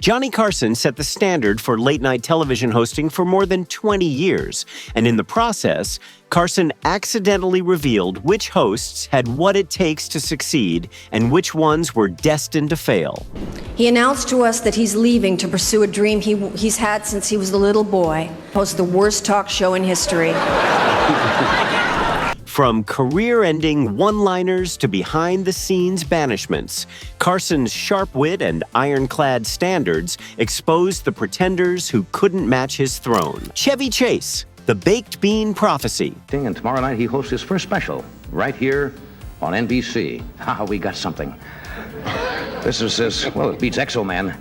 Johnny Carson set the standard for late-night television hosting for more than 20 years, and in the process, Carson accidentally revealed which hosts had what it takes to succeed and which ones were destined to fail. He announced to us that he's leaving to pursue a dream he's had since he was a little boy, host the worst talk show in history. From career-ending one-liners to behind-the-scenes banishments, Carson's sharp wit and ironclad standards exposed the pretenders who couldn't match his throne. Chevy Chase, the baked bean prophecy. And tomorrow night he hosts his first special, right here on NBC. We got something. This is, well, it beats Exo Man.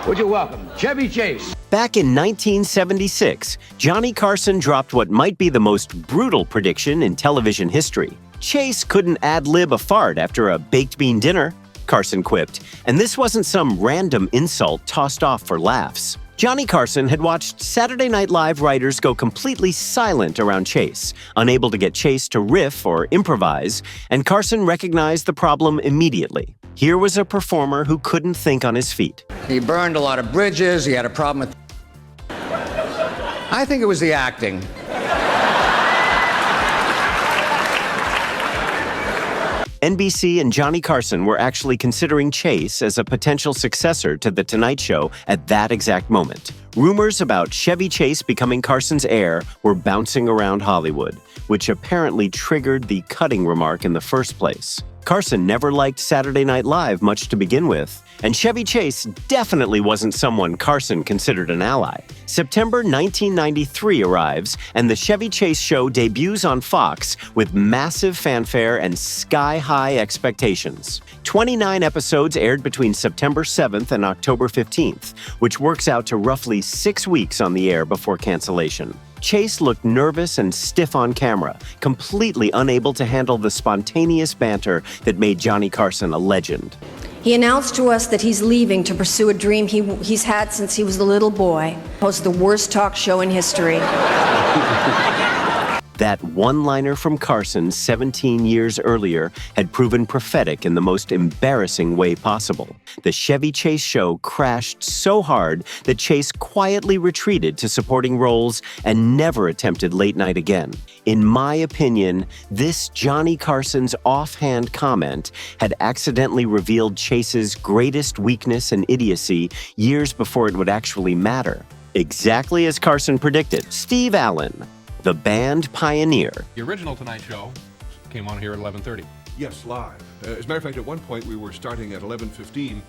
Would you welcome Chevy Chase? Back in 1976, Johnny Carson dropped what might be the most brutal prediction in television history. Chase couldn't ad-lib a fart after a baked bean dinner, Carson quipped, and this wasn't some random insult tossed off for laughs. Johnny Carson had watched Saturday Night Live writers go completely silent around Chase, unable to get Chase to riff or improvise, and Carson recognized the problem immediately. Here was a performer who couldn't think on his feet. He burned a lot of bridges, he had a problem with... I think it was the acting. NBC and Johnny Carson were actually considering Chase as a potential successor to The Tonight Show at that exact moment. Rumors about Chevy Chase becoming Carson's heir were bouncing around Hollywood, which apparently triggered the cutting remark in the first place. Carson never liked Saturday Night Live much to begin with, and Chevy Chase definitely wasn't someone Carson considered an ally. September 1993 arrives, and the Chevy Chase Show debuts on Fox with massive fanfare and sky-high expectations. 29 episodes aired between September 7th and October 15th, which works out to roughly 6 weeks on the air before cancellation. Chase looked nervous and stiff on camera, completely unable to handle the spontaneous banter that made Johnny Carson a legend. He announced to us that he's leaving to pursue a dream he's had since he was a little boy, host the worst talk show in history. That one-liner from Carson 17 years earlier had proven prophetic in the most embarrassing way possible. The Chevy Chase Show crashed so hard that Chase quietly retreated to supporting roles and never attempted late night again. In my opinion, this Johnny Carson's offhand comment had accidentally revealed Chase's greatest weakness and idiocy years before it would actually matter. Exactly as Carson predicted, Steve Allen, the band pioneer. The original Tonight Show came on here at 11:30. Yes, live. As a matter of fact, at one point we were starting at 11:15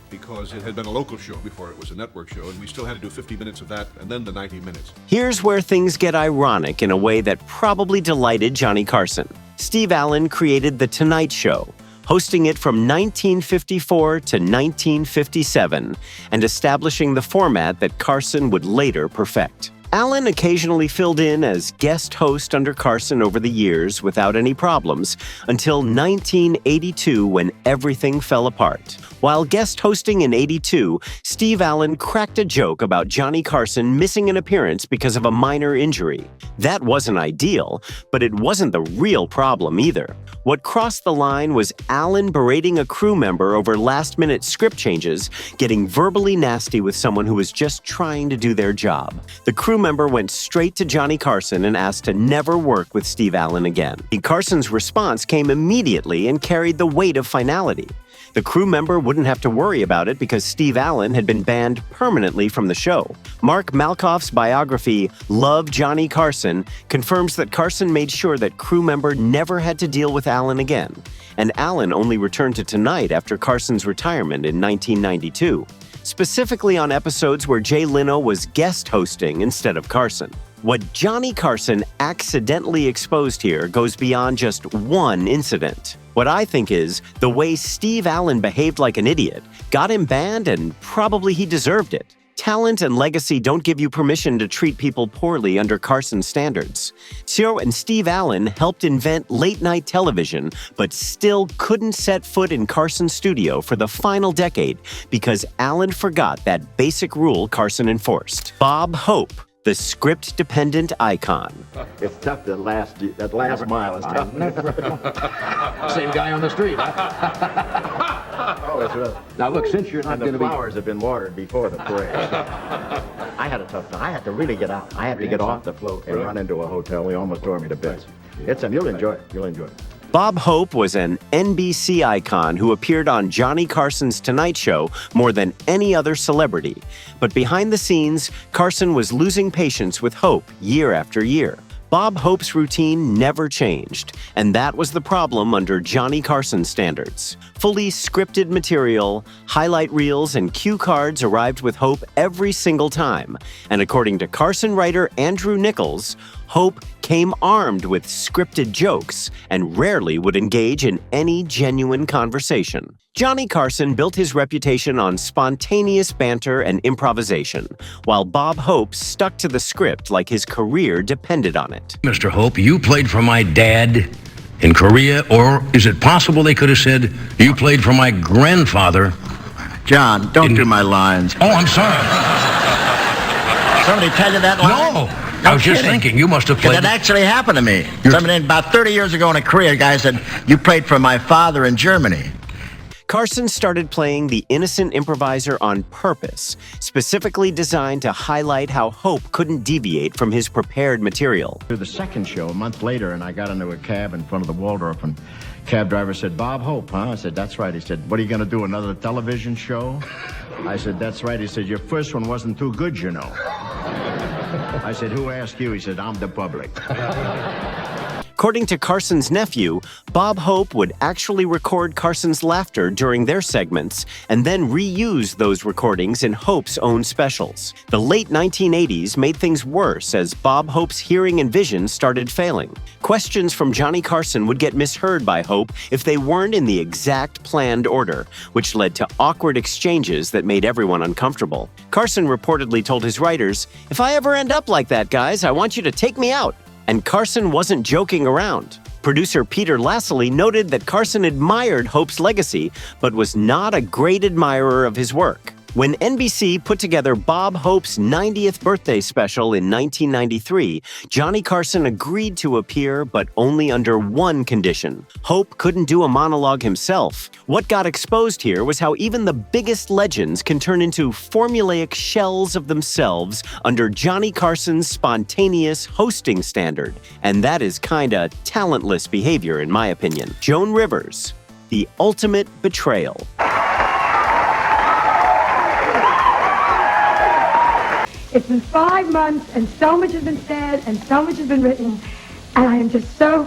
because it had been a local show before it was a network show, and we still had to do 50 minutes of that and then the 90 minutes. Here's where things get ironic in a way that probably delighted Johnny Carson. Steve Allen created The Tonight Show, hosting it from 1954 to 1957, and establishing the format that Carson would later perfect. Allen occasionally filled in as guest host under Carson over the years without any problems, until 1982 when everything fell apart. While guest hosting in '82, Steve Allen cracked a joke about Johnny Carson missing an appearance because of a minor injury. That wasn't ideal, but it wasn't the real problem either. What crossed the line was Allen berating a crew member over last-minute script changes, getting verbally nasty with someone who was just trying to do their job. The crew member went straight to Johnny Carson and asked to never work with Steve Allen again. Carson's response came immediately and carried the weight of finality. The crew member wouldn't have to worry about it because Steve Allen had been banned permanently from the show. Mark Malkoff's biography, Love Johnny Carson, confirms that Carson made sure that crew member never had to deal with Allen again, and Allen only returned to Tonight after Carson's retirement in 1992, specifically on episodes where Jay Leno was guest hosting instead of Carson. What Johnny Carson accidentally exposed here goes beyond just one incident. What I think is the way Steve Allen behaved like an idiot got him banned, and probably he deserved it. Talent and legacy don't give you permission to treat people poorly under Carson's standards. So, and Steve Allen helped invent late-night television, but still couldn't set foot in Carson's studio for the final decade because Allen forgot that basic rule Carson enforced. Bob Hope, the script-dependent icon. It's tough that last mile is tough. Same guy on the street, huh? Oh, that's right. Now, look, since you're not And going the to be... flowers have been watered before the parade. I had a tough time. I had to really get out. I had to get off the float and run into a hotel. We almost tore me to bits. You'll enjoy it. You'll enjoy it. Bob Hope was an NBC icon who appeared on Johnny Carson's Tonight Show more than any other celebrity. But behind the scenes, Carson was losing patience with Hope year after year. Bob Hope's routine never changed, and that was the problem under Johnny Carson standards. Fully scripted material, highlight reels, and cue cards arrived with Hope every single time. And according to Carson writer Andrew Nichols, Hope came armed with scripted jokes and rarely would engage in any genuine conversation. Johnny Carson built his reputation on spontaneous banter and improvisation, while Bob Hope stuck to the script like his career depended on it. Mr. Hope, you played for my dad in Korea, or is it possible they could have said you played for my grandfather? John, don't do my lines. Oh, I'm sorry. Somebody tell you that line? No. I was just thinking, you must have played... It actually happened to me. Somebody about 30 years ago in Korea, a guy said, you played for my father in Germany. Carson started playing the innocent improviser on purpose, specifically designed to highlight how Hope couldn't deviate from his prepared material. To the second show, a month later, and I got into a cab in front of the Waldorf, and cab driver said, Bob Hope, huh? I said, that's right. He said, what are you going to do, another television show? I said, that's right. He said, your first one wasn't too good, you know. I said, who asked you? He said, I'm the public. According to Carson's nephew, Bob Hope would actually record Carson's laughter during their segments and then reuse those recordings in Hope's own specials. The late 1980s made things worse as Bob Hope's hearing and vision started failing. Questions from Johnny Carson would get misheard by Hope if they weren't in the exact planned order, which led to awkward exchanges that made everyone uncomfortable. Carson reportedly told his writers, "If I ever end up like that, guys, I want you to take me out." And Carson wasn't joking around. Producer Peter Lassley noted that Carson admired Hope's legacy, but was not a great admirer of his work. When NBC put together Bob Hope's 90th birthday special in 1993, Johnny Carson agreed to appear, but only under one condition. Hope couldn't do a monologue himself. What got exposed here was how even the biggest legends can turn into formulaic shells of themselves under Johnny Carson's spontaneous hosting standard. And that is kinda talentless behavior, in my opinion. Joan Rivers, the ultimate betrayal. It's been 5 months, and so much has been said, and so much has been written, and I am just so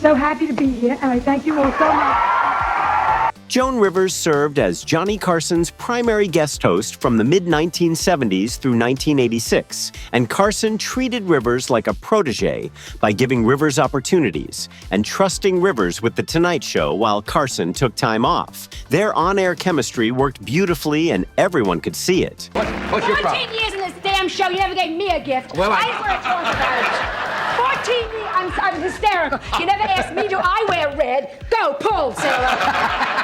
happy to be here, and I thank you all so much. Joan Rivers served as Johnny Carson's primary guest host from the mid-1970s through 1986, and Carson treated Rivers like a protege by giving Rivers opportunities and trusting Rivers with The Tonight Show while Carson took time off. Their on-air chemistry worked beautifully, and everyone could see it. What's your problem? 14 years in this damn show, you never gave me a gift. Well, I just want to talk about it. 14 years, I'm hysterical. You never asked me, do I wear red? Go, pull, Sarah.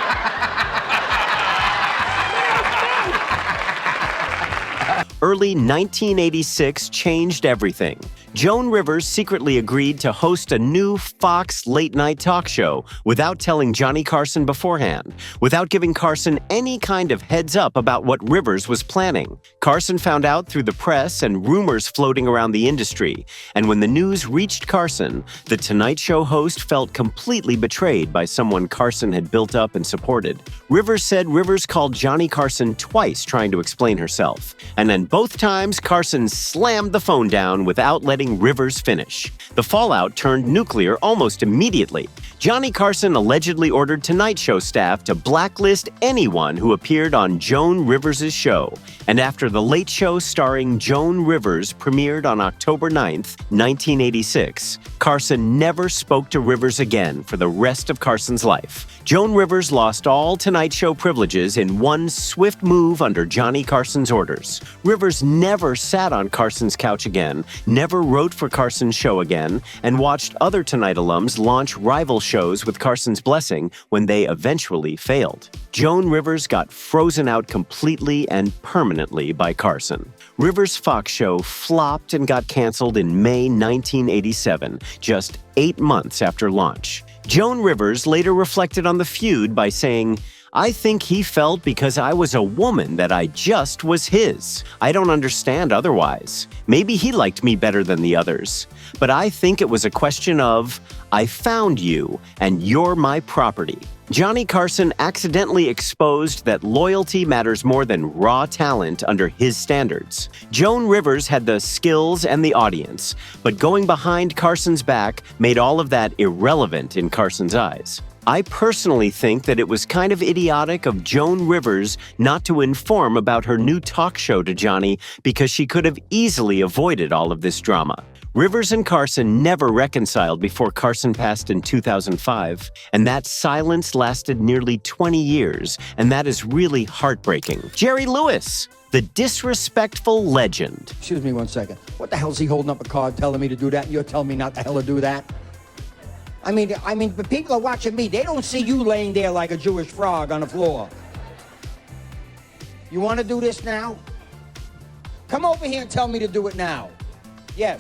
Early 1986 changed everything. Joan Rivers secretly agreed to host a new Fox late-night talk show without telling Johnny Carson beforehand, without giving Carson any kind of heads up about what Rivers was planning. Carson found out through the press and rumors floating around the industry, and when the news reached Carson, the Tonight Show host felt completely betrayed by someone Carson had built up and supported. Rivers said Rivers called Johnny Carson twice trying to explain herself, and then both times Carson slammed the phone down without letting Rivers finish. The fallout turned nuclear almost immediately. Johnny Carson allegedly ordered Tonight Show staff to blacklist anyone who appeared on Joan Rivers' show. And after The Late Show starring Joan Rivers premiered on October 9th, 1986, Carson never spoke to Rivers again for the rest of Carson's life. Joan Rivers lost all Tonight Show privileges in one swift move under Johnny Carson's orders. Rivers never sat on Carson's couch again, never wrote for Carson's show again, and watched other Tonight alums launch rival shows with Carson's blessing when they eventually failed. Joan Rivers got frozen out completely and permanently by Carson. Rivers' Fox show flopped and got canceled in May 1987, just 8 months after launch. Joan Rivers later reflected on the feud by saying, "I think he felt because I was a woman that I just was his. I don't understand otherwise. Maybe he liked me better than the others. But I think it was a question of, I found you, and you're my property." Johnny Carson accidentally exposed that loyalty matters more than raw talent under his standards. Joan Rivers had the skills and the audience, but going behind Carson's back made all of that irrelevant in Carson's eyes. I personally think that it was kind of idiotic of Joan Rivers not to inform about her new talk show to Johnny because she could have easily avoided all of this drama. Rivers and Carson never reconciled before Carson passed in 2005, and that silence lasted nearly 20 years, and that is really heartbreaking. Jerry Lewis, the disrespectful legend. Excuse me 1 second. What the hell is he holding up a card telling me to do that, and you're telling me not the hell to do that? I mean, but people are watching me. They don't see you laying there like a Jewish frog on the floor. You want to do this now? Come over here and tell me to do it now. Yes.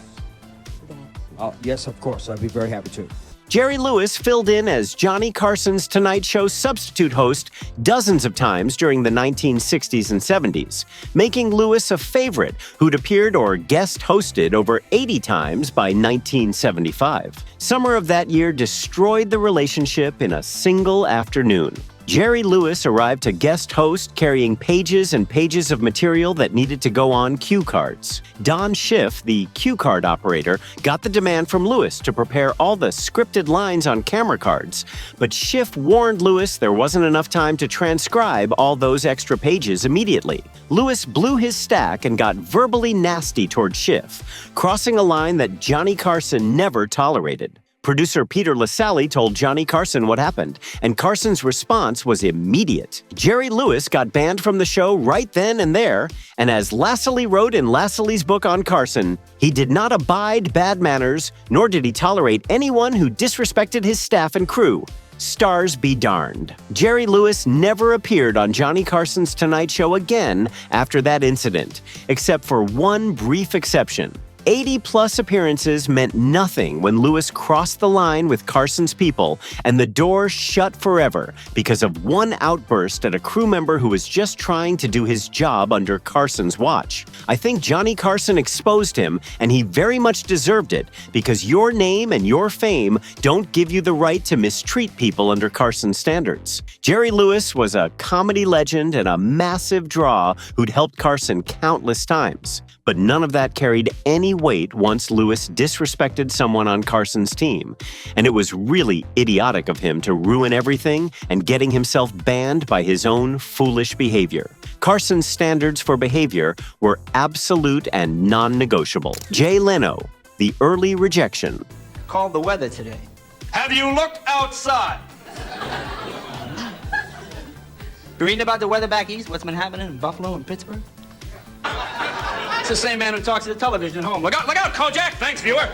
Oh, yes, of course. I'd be very happy to. Jerry Lewis filled in as Johnny Carson's Tonight Show substitute host dozens of times during the 1960s and 70s, making Lewis a favorite who'd appeared or guest hosted over 80 times by 1975. Summer of that year destroyed the relationship in a single afternoon. Jerry Lewis arrived to guest host carrying pages and pages of material that needed to go on cue cards. Don Schiff, the cue card operator, got the demand from Lewis to prepare all the scripted lines on camera cards, but Schiff warned Lewis there wasn't enough time to transcribe all those extra pages immediately. Lewis blew his stack and got verbally nasty toward Schiff, crossing a line that Johnny Carson never tolerated. Producer Peter LaSalle told Johnny Carson what happened, and Carson's response was immediate. Jerry Lewis got banned from the show right then and there, and as LaSalle wrote in LaSalle's book on Carson, he did not abide bad manners, nor did he tolerate anyone who disrespected his staff and crew. Stars be darned. Jerry Lewis never appeared on Johnny Carson's Tonight Show again after that incident, except for one brief exception. 80-plus appearances meant nothing when Lewis crossed the line with Carson's people, and the door shut forever because of one outburst at a crew member who was just trying to do his job under Carson's watch. I think Johnny Carson exposed him, and he very much deserved it, because your name and your fame don't give you the right to mistreat people under Carson's standards. Jerry Lewis was a comedy legend and a massive draw who'd helped Carson countless times. But none of that carried any weight once Lewis disrespected someone on Carson's team, and it was really idiotic of him to ruin everything and getting himself banned by his own foolish behavior. Carson's standards for behavior were absolute and non-negotiable. Jay Leno, the early rejection. Call the weather today. Have you looked outside? You reading about the weather back east? What's been happening in Buffalo and Pittsburgh? It's the same man who talks to the television at home. Look out, Kojak! Thanks, viewer!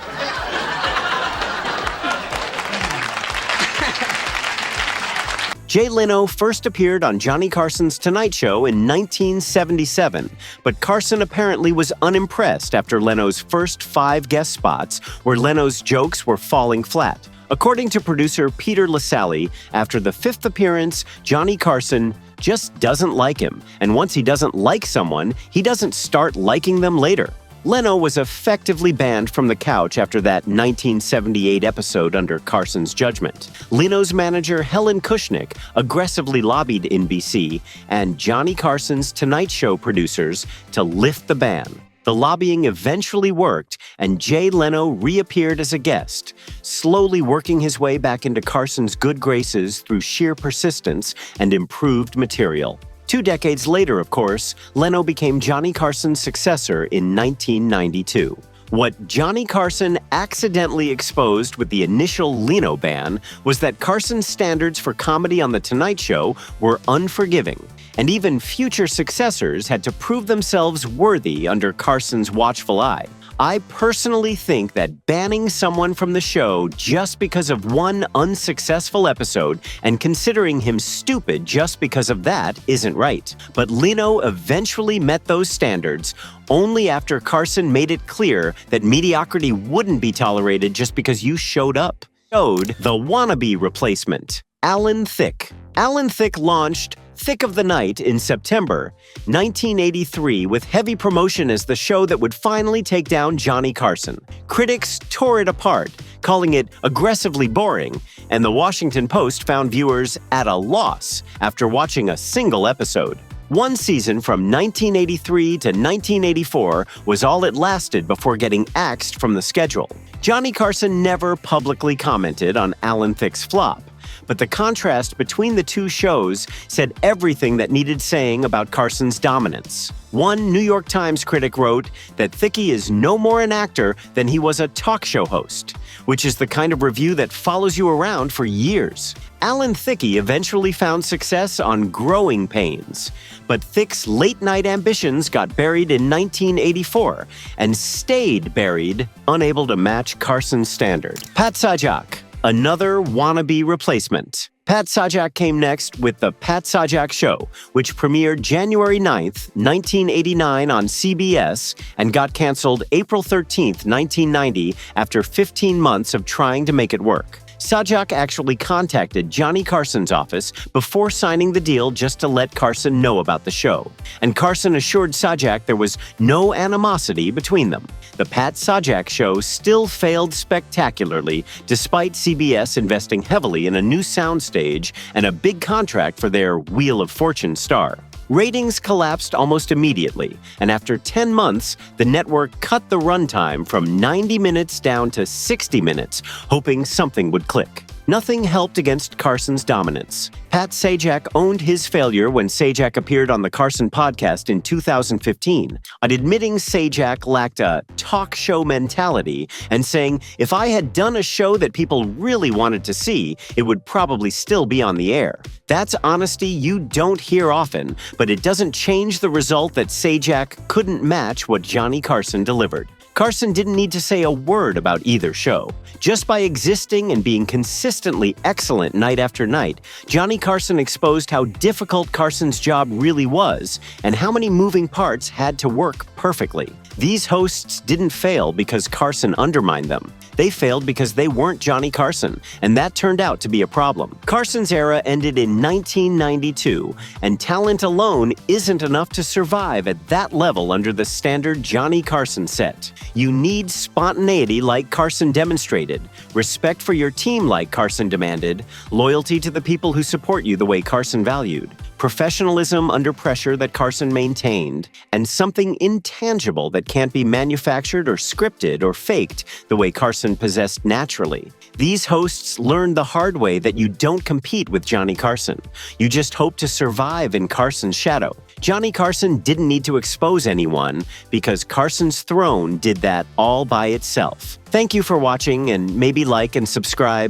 Jay Leno first appeared on Johnny Carson's Tonight Show in 1977, but Carson apparently was unimpressed after Leno's first 5 guest spots, where Leno's jokes were falling flat. According to producer Peter LaSalle, after the 5th appearance, Johnny Carson just doesn't like him, and once he doesn't like someone, he doesn't start liking them later. Leno was effectively banned from the couch after that 1978 episode under Carson's judgment. Leno's manager Helen Kushnick aggressively lobbied NBC and Johnny Carson's Tonight Show producers to lift the ban. The lobbying eventually worked, and Jay Leno reappeared as a guest, slowly working his way back into Carson's good graces through sheer persistence and improved material. 2 decades later, of course, Leno became Johnny Carson's successor in 1992. What Johnny Carson accidentally exposed with the initial Leno ban was that Carson's standards for comedy on The Tonight Show were unforgiving, and even future successors had to prove themselves worthy under Carson's watchful eye. I personally think that banning someone from the show just because of one unsuccessful episode and considering him stupid just because of that isn't right. But Leno eventually met those standards only after Carson made it clear that mediocrity wouldn't be tolerated just because you showed up. The wannabe replacement, Alan Thicke. Alan Thicke launched Thicke of the Night in September 1983 with heavy promotion as the show that would finally take down Johnny Carson. Critics tore it apart, calling it aggressively boring, and the Washington Post found viewers at a loss after watching a single episode. One season from 1983 to 1984 was all it lasted before getting axed from the schedule. Johnny Carson never publicly commented on Alan Thicke's flop, but the contrast between the two shows said everything that needed saying about Carson's dominance. One New York Times critic wrote that Thicke is no more an actor than he was a talk show host, which is the kind of review that follows you around for years. Alan Thicke eventually found success on Growing Pains, but Thicke's late-night ambitions got buried in 1984 and stayed buried, unable to match Carson's standard. Pat Sajak, another wannabe replacement. Pat Sajak came next with The Pat Sajak Show, which premiered January 9th, 1989 on CBS and got canceled April 13th, 1990 after 15 months of trying to make it work. Sajak actually contacted Johnny Carson's office before signing the deal just to let Carson know about the show, and Carson assured Sajak there was no animosity between them. The Pat Sajak Show still failed spectacularly despite CBS investing heavily in a new soundstage and a big contract for their Wheel of Fortune star. Ratings collapsed almost immediately, and after 10 months, the network cut the runtime from 90 minutes down to 60 minutes, hoping something would click. Nothing helped against Carson's dominance. Pat Sajak owned his failure when Sajak appeared on the Carson podcast in 2015, admitting Sajak lacked a talk show mentality and saying, "If I had done a show that people really wanted to see, it would probably still be on the air." That's honesty you don't hear often, but it doesn't change the result that Sajak couldn't match what Johnny Carson delivered. Carson didn't need to say a word about either show. Just by existing and being consistently excellent night after night, Johnny Carson exposed how difficult Carson's job really was and how many moving parts had to work perfectly. These hosts didn't fail because Carson undermined them. They failed because they weren't Johnny Carson, and that turned out to be a problem. Carson's era ended in 1992, and talent alone isn't enough to survive at that level under the standard Johnny Carson set. You need spontaneity like Carson demonstrated, respect for your team like Carson demanded, loyalty to the people who support you the way Carson valued, professionalism under pressure that Carson maintained, and something intangible that can't be manufactured or scripted or faked the way Carson possessed naturally. These hosts learned the hard way that you don't compete with Johnny Carson. You just hope to survive in Carson's shadow. Johnny Carson didn't need to expose anyone because Carson's throne did that all by itself. Thank you for watching, and maybe like and subscribe